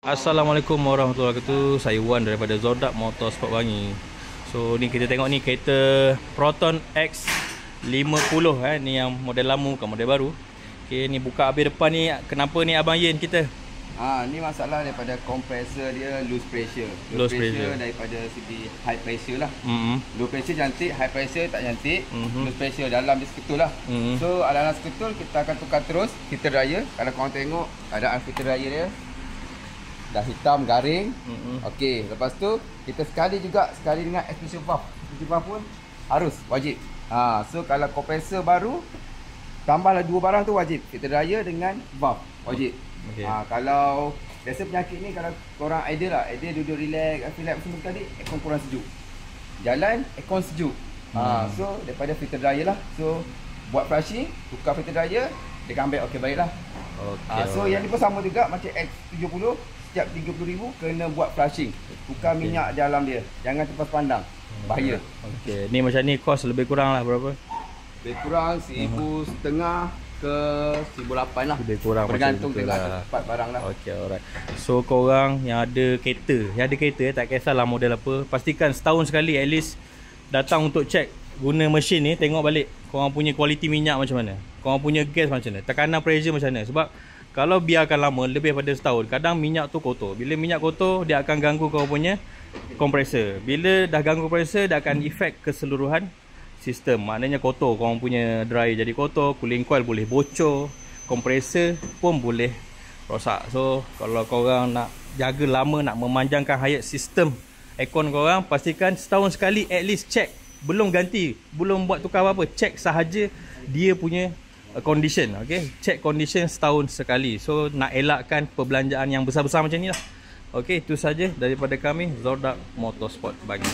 Assalamualaikum warahmatullahi wabarakatuh. Saya Wan daripada Zordak Motorsport Bangi. So ni kita tengok ni kereta Proton X50 ni yang model lama bukan model baru. Okey, ni buka habis depan ni, kenapa ni abang Yen kita? Ni masalah daripada kompresor dia loose pressure. Loose pressure daripada segi high pressure lah. Low pressure cantik, high pressure tak cantik. Loose pressure dalam dia seketul lah. So dalam seketul kita akan tukar terus filter dryer. Kalau korang tengok keadaan filter dryer dia dah hitam garing. Okey, lepas tu kita sekali dengan expansion valve. Expansion valve pun harus wajib. So kalau kompresor baru tambahlah dua barang tu wajib, filter dryer dengan valve wajib. Okay. Kalau biasa penyakit ni, kalau korang idle duduk relax, semua tadi aircon kurang sejuk, jalan aircon sejuk. So daripada filter dryer lah. So buat flushing, tukar filter dryer, dia akan ambil okey baiklah. So yang ni pun sama juga macam X70, setiap 30,000 kena buat flushing, tukar minyak dalam dia, jangan terlepas pandang, bahaya. Okey, ni macam ni kos lebih kurang lah berapa? Lebih kurang 1,500 ke 1,800 lah. Lebih kurang bergantung macam dengan tempat barang lah. Okey, alright. So korang yang ada kereta, tak kisahlah model apa, pastikan setahun sekali at least datang untuk check guna mesin ni, tengok balik korang punya kualiti minyak macam mana, korang punya gas macam mana, tekanan pressure macam mana. Sebab kalau biarkan lama lebih pada setahun, kadang minyak tu kotor. Bila minyak kotor, dia akan ganggu korang punya kompresor. Bila dah ganggu kompresor, dia akan efek keseluruhan sistem. Maknanya kotor, korang punya dryer jadi kotor, cooling coil boleh bocor, kompresor pun boleh rosak. So kalau korang nak jaga lama, nak memanjangkan hayat sistem aircon korang, pastikan setahun sekali at least check. Belum ganti, belum buat tukar apa-apa, check sahaja dia punya condition. Okay, check condition setahun sekali. So nak elakkan perbelanjaan yang besar-besar macam ni lah. Okay, itu saja daripada kami Zordak Motorsport Bangi.